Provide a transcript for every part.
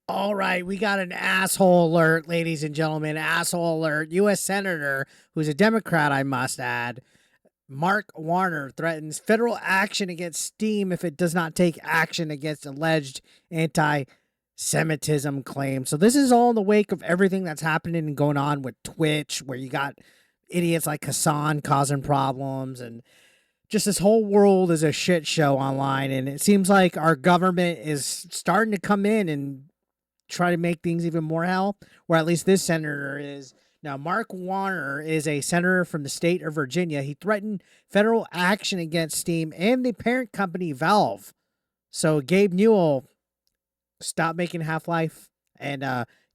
All right, we got an asshole alert, ladies and gentlemen. Asshole alert. U.S. Senator, who's a Democrat, I must add, Mark Warner threatens federal action against Steam if it does not take action against alleged anti Semitism claims. So, this is all in the wake of everything that's happening and going on with Twitch, where you got idiots like Hassan causing problems, and just this whole world is a shit show online. And it seems like our government is starting to come in and try to make things even more hell, or at least this senator is. Now, Mark Warner is a senator from the state of Virginia. He threatened federal action against Steam and the parent company Valve. So, Gabe Newell, stop making Half Life and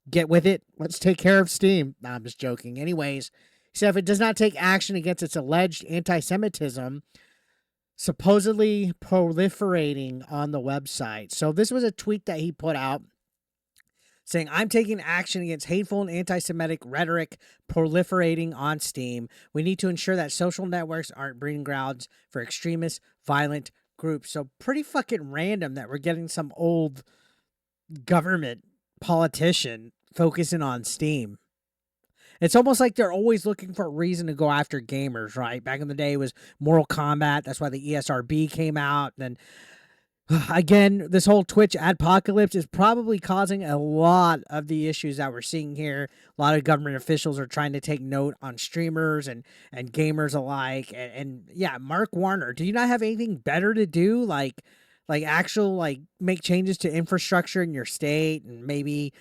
get with it. Let's take care of Steam. Nah, I'm just joking. Anyways, he said if it does not take action against its alleged anti Semitism, supposedly proliferating on the website. So, this was a tweet that he put out saying, I'm taking action against hateful and anti-Semitic rhetoric proliferating on Steam. We need to ensure that social networks aren't breeding grounds for extremist, violent groups. So pretty fucking random that we're getting some old government politician focusing on Steam. It's almost like they're always looking for a reason to go after gamers, right? Back in the day, it was Mortal Kombat. That's why the ESRB came out. And again, this whole Twitch apocalypse is probably causing a lot of the issues that we're seeing here. A lot of government officials are trying to take note on streamers and gamers alike. And yeah, Mark Warner, do you not have anything better to do? Like actual like make changes to infrastructure in your state and maybe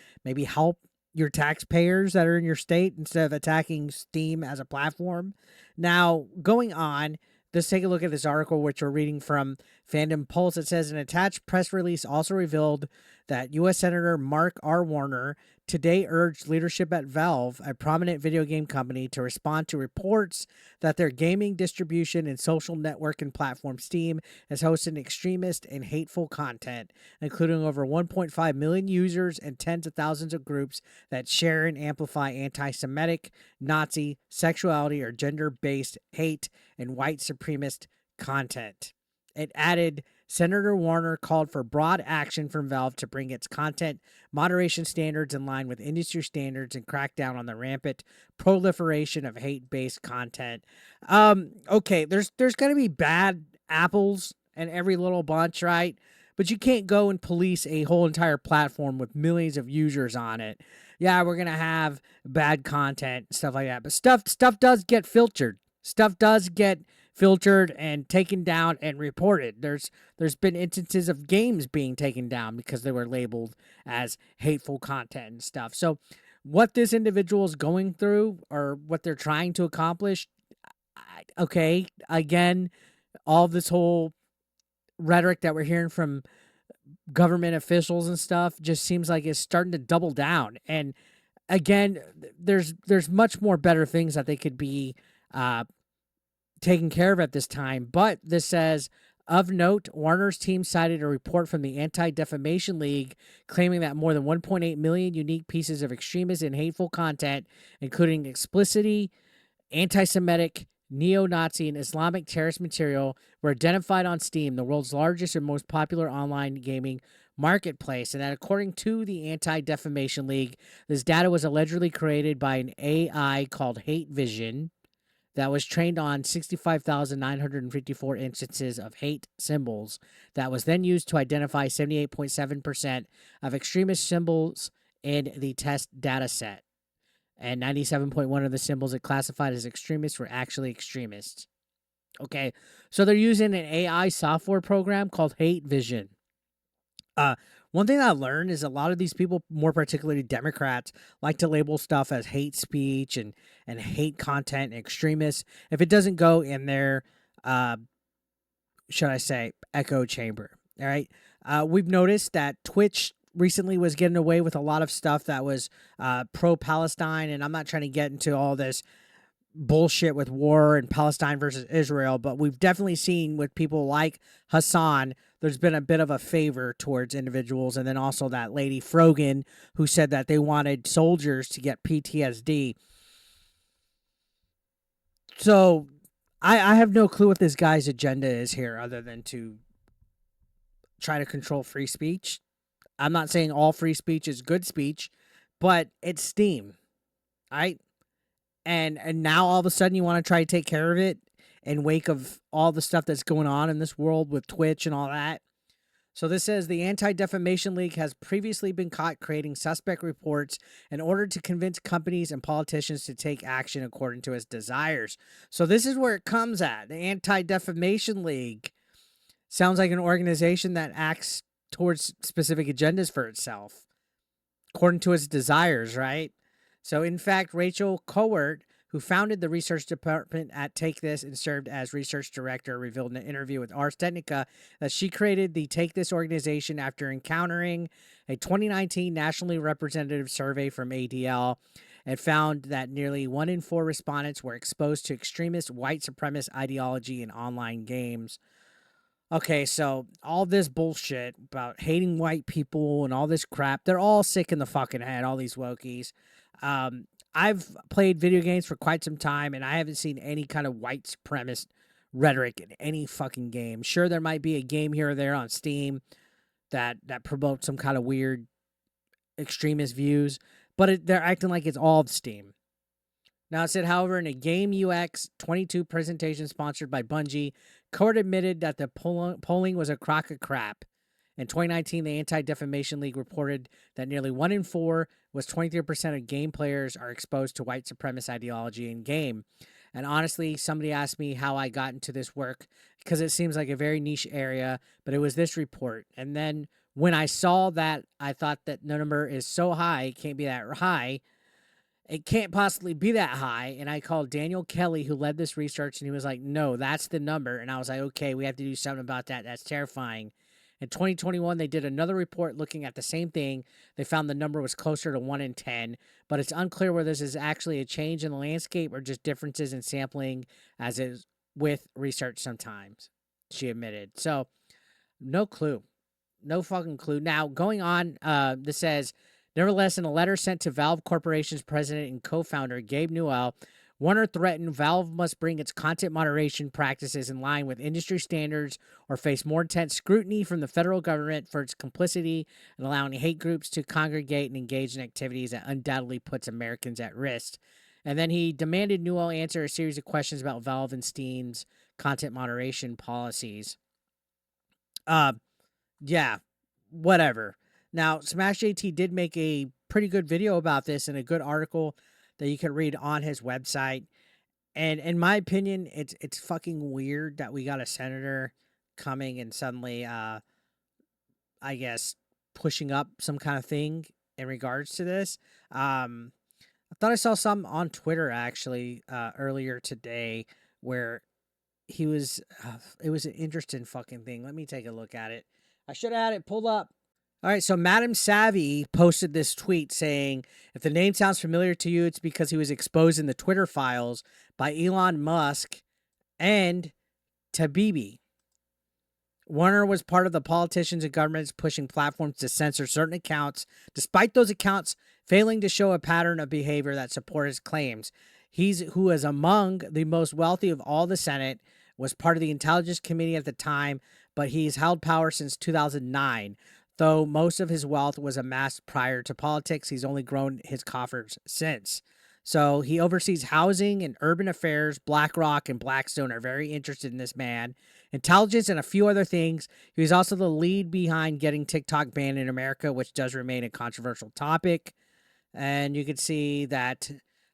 help your taxpayers that are in your state instead of attacking Steam as a platform. Now, going on, let's take a look at this article, which we're reading from Fandom Pulse. It says an attached press release also revealed that U.S. Senator Mark R. Warner today urged leadership at Valve, a prominent video game company, to respond to reports that their gaming distribution and social network and platform Steam has hosted extremist and hateful content, including over 1.5 million users and tens of thousands of groups that share and amplify anti-Semitic, Nazi, sexuality, or gender-based hate and white supremacist content. It added, Senator Warner called for broad action from Valve to bring its content moderation standards in line with industry standards and crack down on the rampant proliferation of hate-based content. Okay, there's going to be bad apples in every little bunch, right? But you can't go and police a whole entire platform with millions of users on it. Yeah, we're going to have bad content, stuff like that. But stuff does get filtered. Stuff does get filtered and taken down and reported. There's been instances of games being taken down because they were labeled as hateful content and stuff. So what this individual is going through or what they're trying to accomplish, okay, again, all this whole rhetoric that we're hearing from government officials and stuff just seems like it's starting to double down. And again, there's much more better things that they could be taken care of at this time. But this says, of note, Warner's team cited a report from the Anti-Defamation League claiming that more than 1.8 million unique pieces of extremist and hateful content, including explicitly anti-Semitic, neo-Nazi, and Islamic terrorist material, were identified on Steam, the world's largest and most popular online gaming marketplace. And that according to the Anti-Defamation League, this data was allegedly created by an AI called Hate Vision that was trained on 65,954 instances of hate symbols that was then used to identify 78.7% of extremist symbols in the test data set. And 97.1% of the symbols it classified as extremists were actually extremists. Okay, so they're using an AI software program called Hate Vision. One thing I learned is a lot of these people, more particularly Democrats, like to label stuff as hate speech and hate content and extremists if it doesn't go in their, should I say, echo chamber. All right. We've noticed that Twitch recently was getting away with a lot of stuff that was pro-Palestine, and I'm not trying to get into all this bullshit with war and Palestine versus Israel, but we've definitely seen with people like Hassan, there's been a bit of a favor towards individuals. And then also that lady Frogan who said that they wanted soldiers to get PTSD. So I have no clue what this guy's agenda is here other than to try to control free speech. I'm not saying all free speech is good speech, but it's Steam, right? And now all of a sudden you want to try to take care of it in wake of all the stuff that's going on in this world with Twitch and all that. So this says the Anti-Defamation League has previously been caught creating suspect reports in order to convince companies and politicians to take action according to its desires. So this is where it comes at. The Anti-Defamation League sounds like an organization that acts towards specific agendas for itself, according to its desires, right? So in fact, Rachel Cowart, who founded the research department at Take This and served as research director, revealed in an interview with Ars Technica that she created the Take This organization after encountering a 2019 nationally representative survey from ADL and found that nearly 1 in 4 respondents were exposed to extremist white supremacist ideology in online games. Okay, so all this bullshit about hating white people and all this crap, they're all sick in the fucking head, all these wokies. I've played video games for quite some time, and I haven't seen any kind of white supremacist rhetoric in any fucking game. Sure, there might be a game here or there on Steam that promotes some kind of weird extremist views, but they're acting like it's all Steam. Now, it said, however, in a Game UX 22 presentation sponsored by Bungie, Cowart admitted that the polling was a crock of crap. In 2019, the Anti-Defamation League reported that nearly 1 in 4 was 23% of game players are exposed to white supremacist ideology in game. And honestly, somebody asked me how I got into this work because it seems like a very niche area, but it was this report. And then when I saw that, I thought that the number is so high, it can't be that high. It can't possibly be that high. And I called Daniel Kelly, who led this research, and he was like, no, that's the number. And I was like, okay, we have to do something about that. That's terrifying. In 2021, they did another report looking at the same thing. They found the number was closer to 1 in 10, but it's unclear whether this is actually a change in the landscape or just differences in sampling, as is with research sometimes, she admitted. So, no clue. No fucking clue. Now, going on, this says, nevertheless, in a letter sent to Valve Corporation's president and co-founder, Gabe Newell, Warner threatened Valve must bring its content moderation practices in line with industry standards or face more intense scrutiny from the federal government for its complicity in allowing hate groups to congregate and engage in activities that undoubtedly puts Americans at risk. And then he demanded Newell answer a series of questions about Valve and Steam's content moderation policies. Yeah, whatever. Now, Smash JT did make a pretty good video about this and a good article that you can read on his website. And in my opinion, it's fucking weird that we got a senator coming and suddenly, I guess, pushing up some kind of thing in regards to this. I thought I saw some on Twitter, actually, earlier today where he was, it was an interesting fucking thing. Let me take a look at it. I should have had it pulled up. All right, so Madam Savvy posted this tweet saying, if the name sounds familiar to you, it's because he was exposed in the Twitter files by Elon Musk and Tabibi. Warner was part of the politicians and governments pushing platforms to censor certain accounts, despite those accounts failing to show a pattern of behavior that support his claims. Who is among the most wealthy of all the Senate, was part of the Intelligence Committee at the time, but he's held power since 2009. Though most of his wealth was amassed prior to politics, he's only grown his coffers since. So he oversees housing and urban affairs. BlackRock and Blackstone are very interested in this man. Intelligence and a few other things. He was also the lead behind getting TikTok banned in America, which does remain a controversial topic. And you can see that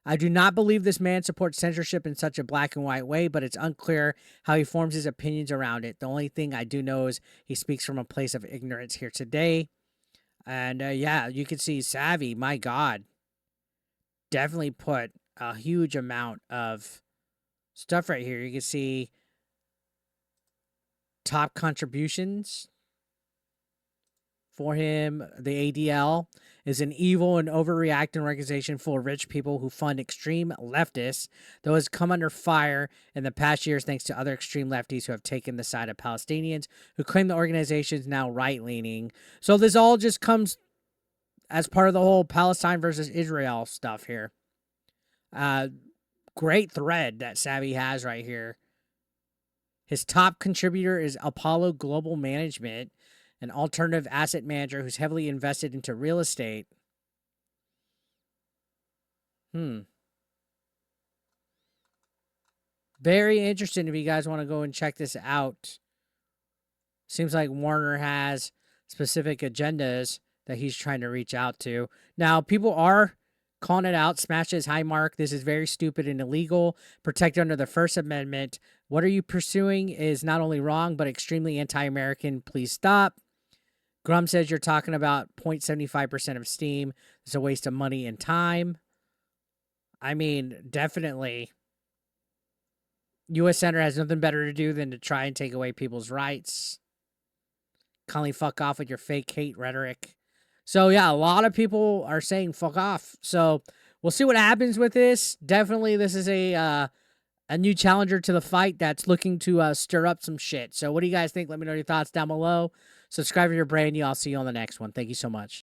I do not believe this man supports censorship in such a black and white way, but it's unclear how he forms his opinions around it. The only thing I do know is he speaks from a place of ignorance here today. And yeah, you can see Savvy, my God, definitely put a huge amount of stuff right here. You can see top contributions for him. The ADL is an evil and overreacting organization full of rich people who fund extreme leftists, though has come under fire in the past years thanks to other extreme lefties who have taken the side of Palestinians, who claim the organization is now right-leaning. So this all just comes as part of the whole Palestine versus Israel stuff here. Great thread that Savvy has right here. His top contributor is Apollo Global Management. an alternative asset manager who's heavily invested into real estate. Very interesting if you guys want to go and check this out. Seems like Warner has specific agendas that he's trying to reach out to. Now, people are calling it out. Smash his high mark. This is very stupid and illegal. Protected under the First Amendment. What are you pursuing is not only wrong, but extremely anti-American. Please stop. Grum says you're talking about 0.75% of Steam. It's a waste of money and time. I mean, definitely. U.S. Senator has nothing better to do than to try and take away people's rights. Calling fuck off with your fake hate rhetoric. So, yeah, a lot of people are saying fuck off. So, we'll see what happens with this. Definitely, this is a new challenger to the fight that's looking to stir up some shit. So, what do you guys think? Let me know your thoughts down below. Subscribe if you're brand new. I'll see you on the next one. Thank you so much.